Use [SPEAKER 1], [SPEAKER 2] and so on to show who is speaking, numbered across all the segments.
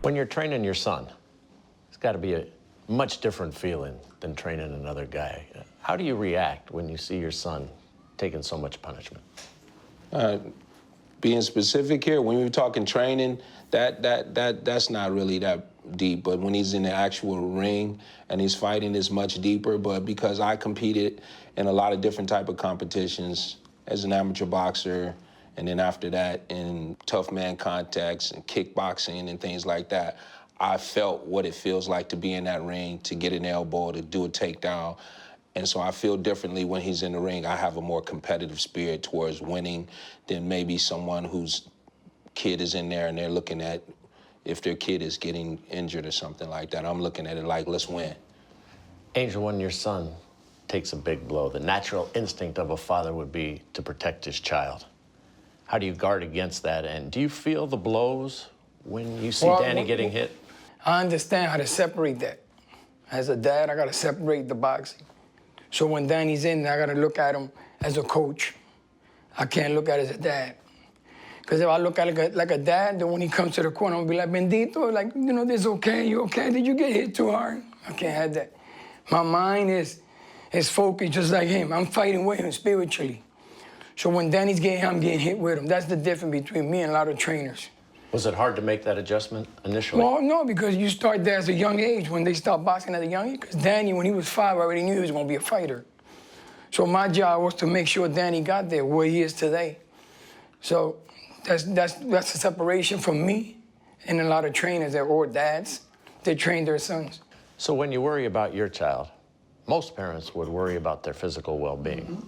[SPEAKER 1] When you're training your son, it's got to be a much different feeling than training another guy. How do you react when you see your son taking so much punishment?
[SPEAKER 2] Being specific here, when we're talking training, that's not really that deep. But when he's in the actual ring and he's fighting, it's much deeper. But because I competed in a lot of different type of competitions as an amateur boxer, and then after that in tough man contacts and kickboxing and things like that, I felt what it feels like to be in that ring, to get an elbow, to do a takedown. And so I feel differently when he's in the ring. I have a more competitive spirit towards winning than maybe someone whose kid is in there and they're looking at if their kid is getting injured or something like that. I'm looking at it like, let's win.
[SPEAKER 1] Angel, when your son takes a big blow, the natural instinct of a father would be to protect his child. How do you guard against that? And do you feel the blows when you see Danny getting hit?
[SPEAKER 3] I understand how to separate that. As a dad, I got to separate the boxing. So when Danny's in there, I got to look at him as a coach. I can't look at it as a dad. Because if I look at it like a dad, then when he comes to the corner, I'm going to be like, Bendito, like, you know, this okay, you okay? Did you get hit too hard? I can't have that. My mind is focused just like him. I'm fighting with him spiritually. So when Danny's getting hit, I'm getting hit with him. That's the difference between me and a lot of trainers.
[SPEAKER 1] Was it hard to make that adjustment initially?
[SPEAKER 3] Well, no, because you start there at a young age when they start boxing at a young age. Because Danny, when he was 5, I already knew he was going to be a fighter. So my job was to make sure Danny got there where he is today. So that's a separation from me and a lot of trainers or dads that train their sons.
[SPEAKER 1] So when you worry about your child, most parents would worry about their physical well-being. Mm-hmm.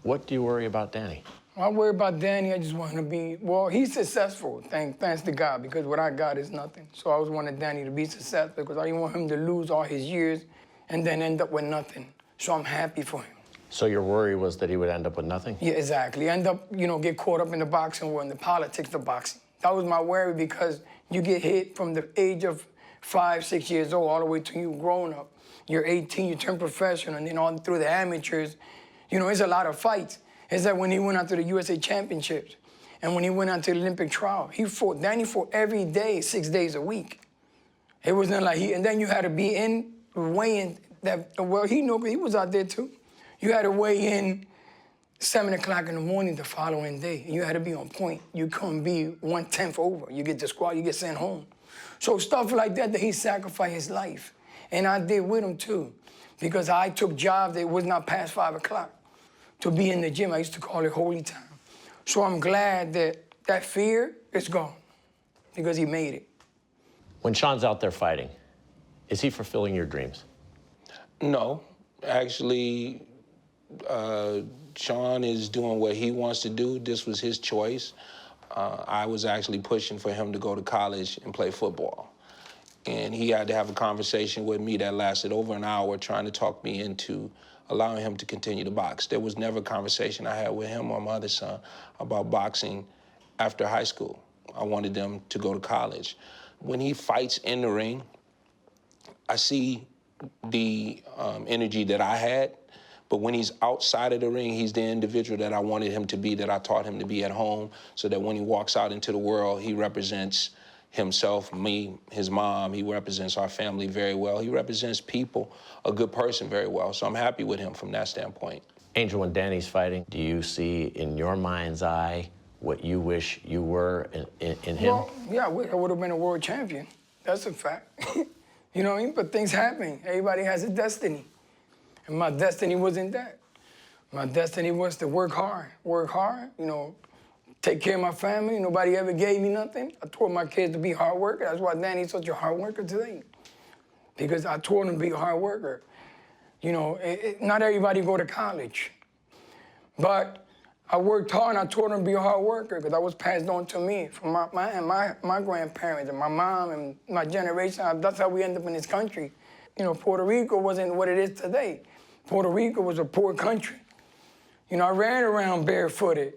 [SPEAKER 1] What do you worry about Danny?
[SPEAKER 3] I worry about Danny. I just want him to be, well, he's successful, thanks to God, because what I got is nothing. So I always wanted Danny to be successful because I didn't want him to lose all his years and then end up with nothing. So I'm happy for him.
[SPEAKER 1] So your worry was that he would end up with nothing?
[SPEAKER 3] Yeah, exactly. End up, you know, get caught up in the boxing world and the politics of boxing. That was my worry because you get hit from the age of 5, 6 years old all the way to you grown up. You're 18, you turn professional, and then all through the amateurs, you know, it's a lot of fights. It's like when he went out to the USA Championships and when he went out to the Olympic trial, Danny fought every day, 6 days a week. It wasn't like and then you had to be in, weighing that, well, he knew, he was out there too. You had to weigh in 7 o'clock in the morning the following day, and you had to be on point. You couldn't be 1/10 over. You get disqualified, you get sent home. So stuff like that he sacrificed his life. And I did with him too, because I took jobs that was not past 5 o'clock. To be in the gym, I used to call it holy time. So I'm glad that that fear is gone because he made it.
[SPEAKER 1] When Shawn's out there fighting, is he fulfilling your dreams?
[SPEAKER 2] No, actually, Shawn is doing what he wants to do. This was his choice. I was actually pushing for him to go to college and play football. And he had to have a conversation with me that lasted over an hour trying to talk me into allowing him to continue to box. There was never a conversation I had with him or my other son about boxing after high school. I wanted them to go to college. When he fights in the ring, I see the energy that I had, but when he's outside of the ring, he's the individual that I wanted him to be, that I taught him to be at home, so that when he walks out into the world, he represents himself, me, his mom. He represents our family very well. He represents people, a good person, very well. So I'm happy with him from that standpoint.
[SPEAKER 1] Angel, when Danny's fighting, do you see in your mind's eye what you wish you were in him?
[SPEAKER 3] Well, yeah, I would have been a world champion. That's a fact. You know what I mean? But things happen. Everybody has a destiny. And my destiny wasn't that. My destiny was to work hard, you know, take care of my family. Nobody ever gave me nothing. I taught my kids to be hard workers. That's why Danny's such a hard worker today. Because I taught him to be a hard worker. You know, not everybody go to college. But I worked hard and I taught him to be a hard worker because that was passed on to me from my grandparents and my mom and my generation. That's how we end up in this country. You know, Puerto Rico wasn't what it is today. Puerto Rico was a poor country. You know, I ran around barefooted.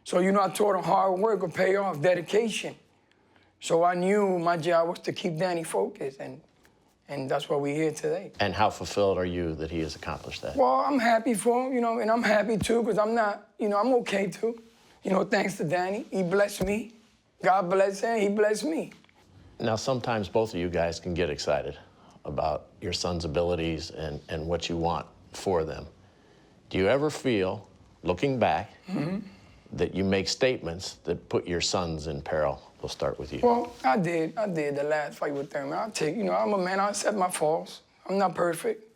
[SPEAKER 3] So, you know, I taught him hard work would pay off, dedication. So I knew my job was to keep Danny focused, and that's why we're here today.
[SPEAKER 1] And how fulfilled are you that he has accomplished that?
[SPEAKER 3] Well, I'm happy for him, you know, and I'm happy too, because I'm not, you know, I'm okay too. You know, thanks to Danny, he blessed me. God bless him, he blessed me.
[SPEAKER 1] Now, sometimes both of you guys can get excited about your son's abilities and what you want for them. Do you ever feel, looking back, that you make statements that put your sons in peril? We'll start with you.
[SPEAKER 3] Well, I did the last fight with Thurman. I'm a man, I accept my faults. I'm not perfect.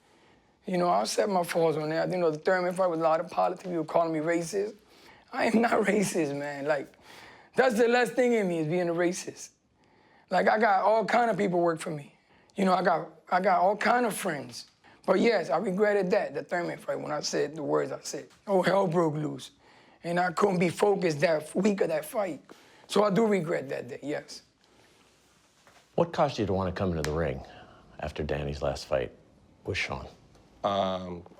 [SPEAKER 3] I accept my faults on that. The Thurman fight was a lot of politics. People calling me racist. I am not racist, man. Like, that's the last thing in me is being a racist. Like, I got all kind of people work for me. I got all kind of friends. But yes, I regretted the Thurman fight, when I said the words I said. Oh, hell broke loose. And I couldn't be focused that week of that fight. So I do regret that day, yes.
[SPEAKER 1] What caused you to want to come into the ring after Danny's last fight with Shawn?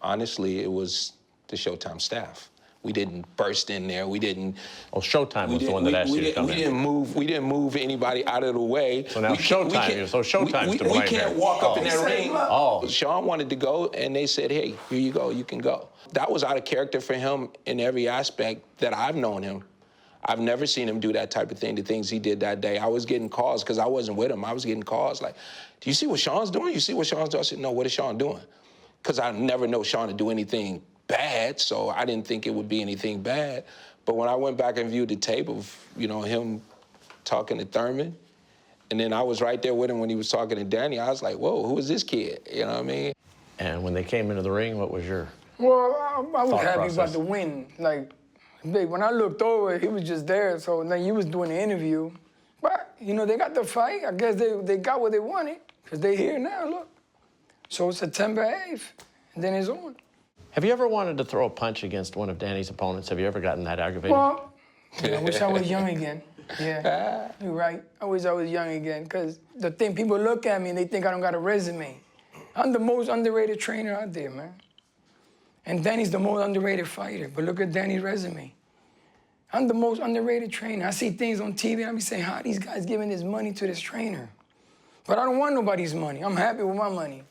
[SPEAKER 2] Honestly, it was the Showtime staff. We didn't burst in there. We didn't.
[SPEAKER 1] Well, Showtime was the one that asked you to come in.
[SPEAKER 2] We didn't move anybody out of the way.
[SPEAKER 1] So now Showtime's to blame.
[SPEAKER 2] We can't walk up in that ring.
[SPEAKER 1] Oh.
[SPEAKER 2] Shawn wanted to go, and they said, hey, here you go, you can go. That was out of character for him in every aspect that I've known him. I've never seen him do that type of thing, the things he did that day. I was getting calls, because I wasn't with him. I was getting calls like, do you see what Shawn's doing? You see what Shawn's doing? I said, no, what is Shawn doing? Because I never know Shawn to do anything bad, so I didn't think it would be anything bad. But when I went back and viewed the tape of, him talking to Thurman, and then I was right there with him when he was talking to Danny, I was like, whoa, who is this kid? You know what I mean?
[SPEAKER 1] And when they came into the ring, what was your
[SPEAKER 3] Well, I was happy
[SPEAKER 1] process
[SPEAKER 3] about the win. Like, when I looked over, he was just there, so then he was doing the interview. But, they got the fight. I guess they got what they wanted, because they're here now, look. So September 8th, and then it's on.
[SPEAKER 1] Have you ever wanted to throw a punch against one of Danny's opponents? Have you ever gotten that aggravated?
[SPEAKER 3] Well, I wish I was young again. Yeah, you're right. I wish I was young again, because the thing, people look at me and they think I don't got a resume. I'm the most underrated trainer out there, man. And Danny's the most underrated fighter, but look at Danny's resume. I'm the most underrated trainer. I see things on TV and I be saying, how are these guys giving this money to this trainer? But I don't want nobody's money. I'm happy with my money.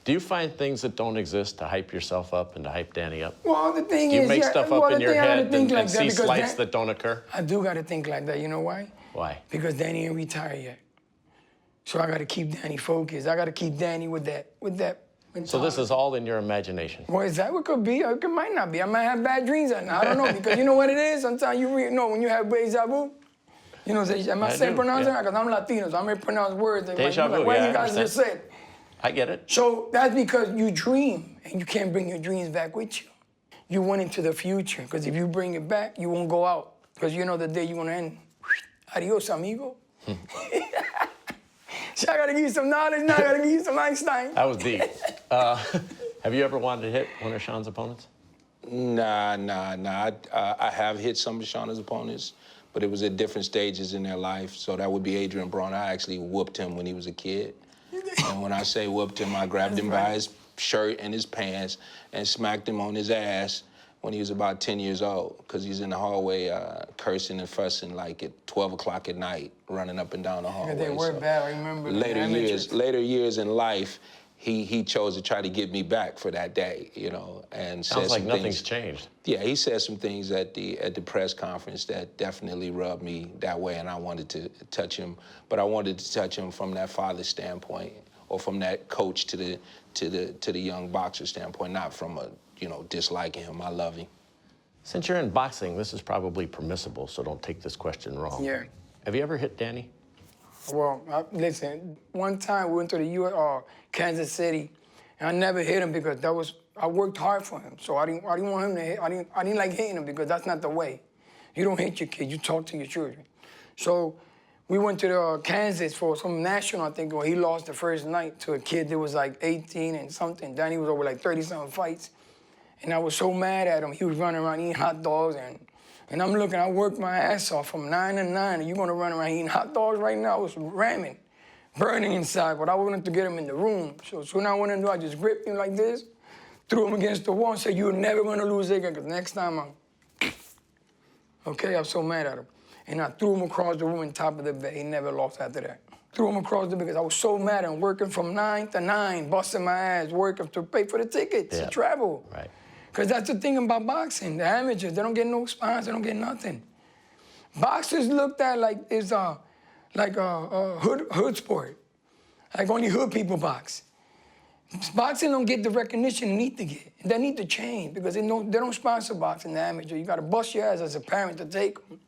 [SPEAKER 1] Do you find things that don't exist to hype yourself up and to hype Danny up?
[SPEAKER 3] Well, the thing
[SPEAKER 1] Do you
[SPEAKER 3] is,
[SPEAKER 1] make stuff up in your head and see
[SPEAKER 3] because
[SPEAKER 1] slights that don't occur?
[SPEAKER 3] I do got to think like that. You know why?
[SPEAKER 1] Why?
[SPEAKER 3] Because Danny ain't retired yet. So I got to keep Danny focused. I got to keep Danny with that mentality.
[SPEAKER 1] So this is all in your imagination?
[SPEAKER 3] Well, is that what could be? It might not be. I might have bad dreams at night. I don't know, because you know what it is? Sometimes when you have deja vu, am I saying pronouncing it? Because I'm Latino, so I'm going to pronounce words.
[SPEAKER 1] Deja vu,
[SPEAKER 3] what you guys just said.
[SPEAKER 1] I get it.
[SPEAKER 3] So that's because you dream, and you can't bring your dreams back with you. You went into the future, because if you bring it back, you won't go out, because you know the day you're going to end. Adios, amigo. So I got to give you some knowledge now. I got to give you some Einstein.
[SPEAKER 1] That was deep. Have you ever wanted to hit one of Shawn's opponents?
[SPEAKER 2] Nah. I have hit some of Shawna's opponents, but it was at different stages in their life. So that would be Adrian Broner. I actually whooped him when he was a kid. And when I say whooped him, I grabbed him by his shirt and his pants and smacked him on his ass when he was about 10 years old, because he's in the hallway cursing and fussing like at 12 o'clock at night, running up and down the hallway.
[SPEAKER 3] Yeah, they were bad, I remember.
[SPEAKER 2] Later years in life, he chose to try to get me back for that day, and
[SPEAKER 1] sounds like nothing's changed.
[SPEAKER 2] Yeah, he said some things at the press conference that definitely rubbed me that way, and I wanted to touch him, but I wanted to touch him from that father standpoint, or from that coach to the young boxer standpoint, not from a disliking him. I love him.
[SPEAKER 1] Since you're in boxing, this is probably permissible, so don't take this question wrong.
[SPEAKER 3] Yeah.
[SPEAKER 1] Have you ever hit Danny?
[SPEAKER 3] Well, listen, one time we went to the Kansas City, and I never hit him because I worked hard for him. So I didn't want him to hit. I didn't like hitting him, because that's not the way. You don't hit your kids, you talk to your children. So we went to Kansas for some national, I think, where he lost the first night to a kid that was like 18 and something. Danny was over like 30-something fights. And I was so mad at him. He was running around eating hot dogs, and I'm looking, I worked my ass off from 9 to 9, and you're gonna run around eating hot dogs right now? I was ramming, burning inside, but I wanted to get him in the room. So soon I went in there, I just gripped him like this, threw him against the wall, and said, you're never gonna lose again, because next time okay, I was so mad at him. And I threw him across the room on top of the bed. He never lost after that. Threw him across the bed because I was so mad at him, working from 9 to 9, busting my ass, working to pay for the tickets, to travel.
[SPEAKER 1] Right.
[SPEAKER 3] Because that's the thing about boxing. The amateurs, they don't get no sponsors, they don't get nothing. Boxers looked at like it's like a hood sport. Like only hood people box. Boxing don't get the recognition it need to get. They need to change because they don't sponsor boxing, the amateur. You gotta bust your ass as a parent to take them.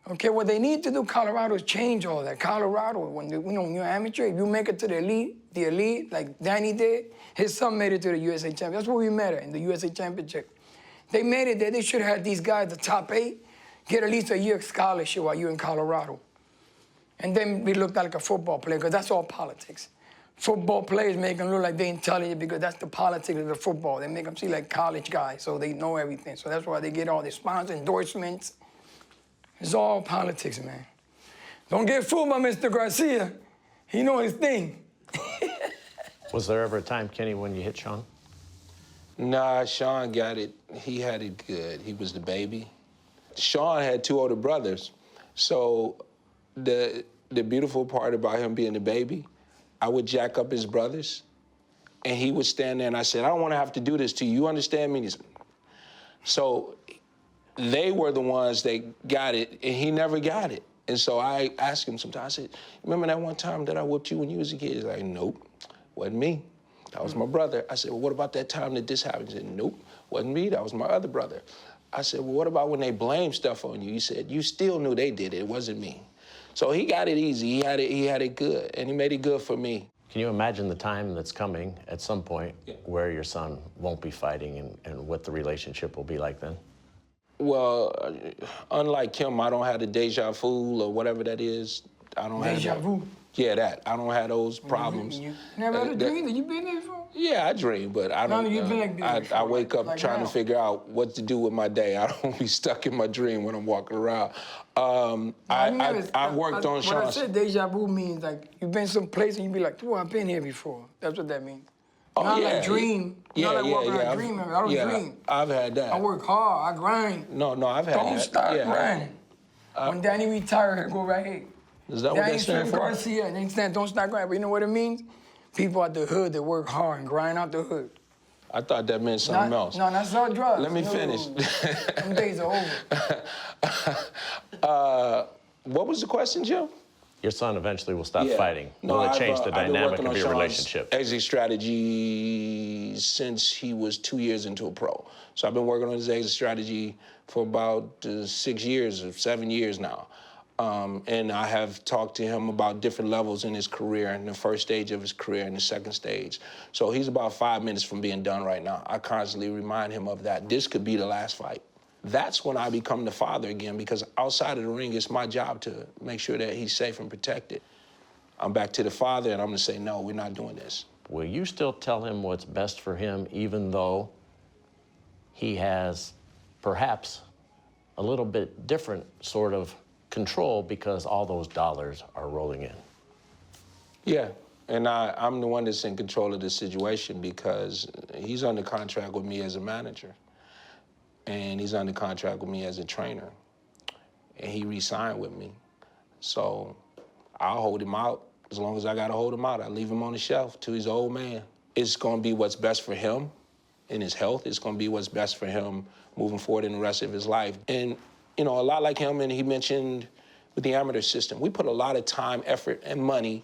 [SPEAKER 3] Okay, what they need to do, Colorado, is change all that. Colorado, when you're amateur, if you make it to the elite, like Danny did, his son made it to the USA Championship. That's where we met her, in the USA Championship. They made it there. They should have had these guys, the top 8, get at least a year scholarship while you're in Colorado. And then we looked like a football player, because that's all politics. Football players make them look like they're intelligent because that's the politics of the football. They make them see like college guys, so they know everything. So that's why they get all the sponsor endorsements. It's all politics, man. Don't get fooled by Mr. Garcia. He know his thing.
[SPEAKER 1] Was there ever a time, Kenny, when you hit Shawn?
[SPEAKER 2] Nah, Shawn got it. He had it good. He was the baby. Shawn had 2 older brothers. So the beautiful part about him being the baby, I would jack up his brothers, and he would stand there, and I said, I don't want to have to do this to you. You understand me? So they were the ones that got it, and he never got it. And so I asked him sometimes, I said, remember that one time that I whooped you when you was a kid? He's like, nope, wasn't me. That was my brother. I said, well, what about that time that this happened? He said, nope, wasn't me. That was my other brother. I said, well, what about when they blamed stuff on you? He said, you still knew they did it. It wasn't me. So he got it easy. He had it good, and he made it good for me.
[SPEAKER 1] Can you imagine the time that's coming at some point where your son won't be fighting and what the relationship will be like then?
[SPEAKER 2] Well, unlike him, I don't have the deja vu or whatever that is. I don't have
[SPEAKER 3] Deja vu?
[SPEAKER 2] Yeah, that. I don't have those problems.
[SPEAKER 3] You never had a dream that you been there before?
[SPEAKER 2] Yeah, I dream, but I don't.
[SPEAKER 3] You've been like this
[SPEAKER 2] I wake up
[SPEAKER 3] like
[SPEAKER 2] trying
[SPEAKER 3] now.
[SPEAKER 2] to figure out what to do with my day. I don't be stuck in my dream when I'm walking around. I've worked on Shawn.
[SPEAKER 3] What I said deja vu means like you've been someplace and you be like, oh, I've been here before. That's what that means.
[SPEAKER 2] Oh,
[SPEAKER 3] Not
[SPEAKER 2] yeah.
[SPEAKER 3] like dream. Not like walking around dreaming. I don't dream.
[SPEAKER 2] I've had that.
[SPEAKER 3] I work hard. I grind.
[SPEAKER 2] No, I've had that.
[SPEAKER 3] Don't stop grinding. When Danny retired, go right here.
[SPEAKER 2] Is that what that stands for?
[SPEAKER 3] Garcia, and they don't stop grinding. But you know what it means? People at the hood that work hard and grind out the hood.
[SPEAKER 2] I thought that meant something else.
[SPEAKER 3] No, that's not drugs.
[SPEAKER 2] Let me finish.
[SPEAKER 3] Them days are over.
[SPEAKER 2] What was the question, Jim?
[SPEAKER 1] Your son eventually will stop fighting. Will it change the
[SPEAKER 2] I've been
[SPEAKER 1] dynamic
[SPEAKER 2] working
[SPEAKER 1] of
[SPEAKER 2] on
[SPEAKER 1] your
[SPEAKER 2] Shawn's
[SPEAKER 1] relationship?
[SPEAKER 2] exit strategy since he was 2 years into a pro. So I've been working on his exit strategy for about 6 years or 7 years now. And I have talked to him about different levels in his career, in the first stage of his career and the second stage. So he's about 5 minutes from being done right now. I constantly remind him of that. This could be the last fight. That's when I become the father again, because outside of the ring, it's my job to make sure that he's safe and protected. I'm back to the father, and I'm gonna say, no, we're not doing this.
[SPEAKER 1] Will you still tell him what's best for him, even though he has perhaps a little bit different sort of control because all those dollars are rolling in?
[SPEAKER 2] Yeah, and I'm the one that's in control of the situation because he's under contract with me as a manager. And he's under contract with me as a trainer. And he re-signed with me. So I'll hold him out as long as I gotta hold him out. I leave him on the shelf till he's an old man. It's gonna be what's best for him in his health. It's gonna be what's best for him moving forward in the rest of his life. And, you know, a lot like him, and he mentioned with the amateur system, we put a lot of time, effort, and money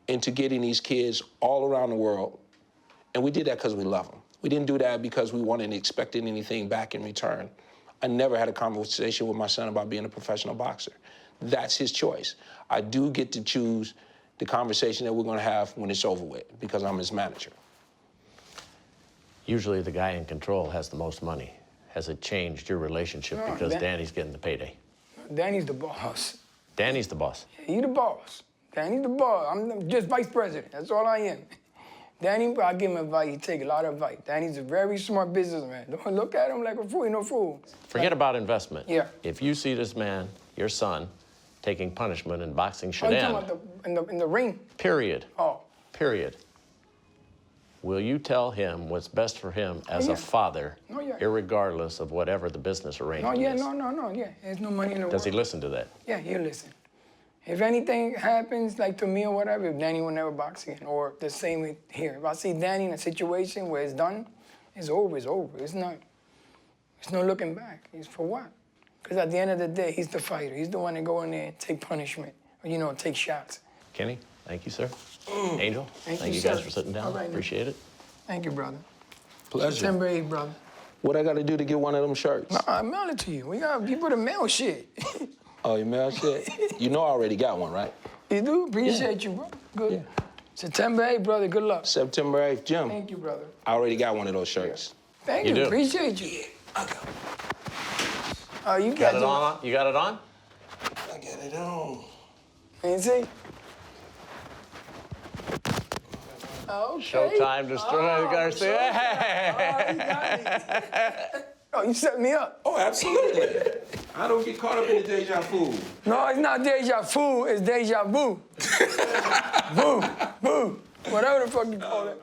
[SPEAKER 2] into getting these kids all around the world. And we did that because we love them. We didn't do that because we wanted and expected anything back in return. I never had a conversation with my son about being a professional boxer. That's his choice. I do get to choose the conversation that we're gonna have when it's over with because I'm his manager.
[SPEAKER 1] Usually the guy in control has the most money. Has it changed your relationship because Danny's getting the payday?
[SPEAKER 3] Danny's the boss.
[SPEAKER 1] Danny's the boss.
[SPEAKER 3] He the boss. Danny's the boss. I'm just vice president. That's all I am. Danny, I give him advice. He take a lot of advice. Danny's a very smart businessman. Don't look at him like a fool. He's no fool.
[SPEAKER 1] Forget about investment.
[SPEAKER 3] Yeah.
[SPEAKER 1] If you see this man, your son, taking punishment and boxing should
[SPEAKER 3] I'm
[SPEAKER 1] end.
[SPEAKER 3] talking about in the ring.
[SPEAKER 1] Period.
[SPEAKER 3] Oh.
[SPEAKER 1] Period. Will you tell him what's best for him as a father, irregardless of whatever the business arrangement is?
[SPEAKER 3] No, there's no money in the world.
[SPEAKER 1] Does he listen to that?
[SPEAKER 3] Yeah, he'll listen. If anything happens, like to me or whatever, if Danny will never box again, or the same with here. If I see Danny in a situation where it's done, it's over, it's over. It's no looking back. It's for what? Because at the end of the day, he's the fighter. He's the one that go in there and take punishment. take shots.
[SPEAKER 1] Kenny, thank you, sir. Angel,
[SPEAKER 3] Thank
[SPEAKER 1] thank
[SPEAKER 3] you,
[SPEAKER 1] you guys
[SPEAKER 3] sir.
[SPEAKER 1] for sitting down.
[SPEAKER 3] All right, man.
[SPEAKER 1] Appreciate it.
[SPEAKER 3] Thank you, brother.
[SPEAKER 2] Pleasure.
[SPEAKER 3] September 8th, brother.
[SPEAKER 2] What I got to do to get one of them shirts?
[SPEAKER 3] I mail it to you. You put a mail shit.
[SPEAKER 2] Oh, you mail shit? You know I already got one, right?
[SPEAKER 3] You do? Appreciate you, bro. Good.
[SPEAKER 2] Yeah.
[SPEAKER 3] September 8th, brother. Good luck.
[SPEAKER 2] September 8th, Jim.
[SPEAKER 3] Thank you, brother.
[SPEAKER 2] I already got one of those shirts.
[SPEAKER 3] Thank
[SPEAKER 1] You
[SPEAKER 3] you.
[SPEAKER 1] do.
[SPEAKER 3] Appreciate you.
[SPEAKER 2] Yeah, okay.
[SPEAKER 3] Oh, you
[SPEAKER 1] Got it
[SPEAKER 3] your-
[SPEAKER 1] on? You got it on?
[SPEAKER 2] I got it on.
[SPEAKER 3] You see? Okay.
[SPEAKER 1] Showtime destroying Garcia.
[SPEAKER 3] Oh, you got me. Oh, you set me up.
[SPEAKER 2] Oh, absolutely. I don't get caught up in the deja vu.
[SPEAKER 3] No, it's not deja vu, it's deja vu. Boo, boo. Whatever the fuck you call it.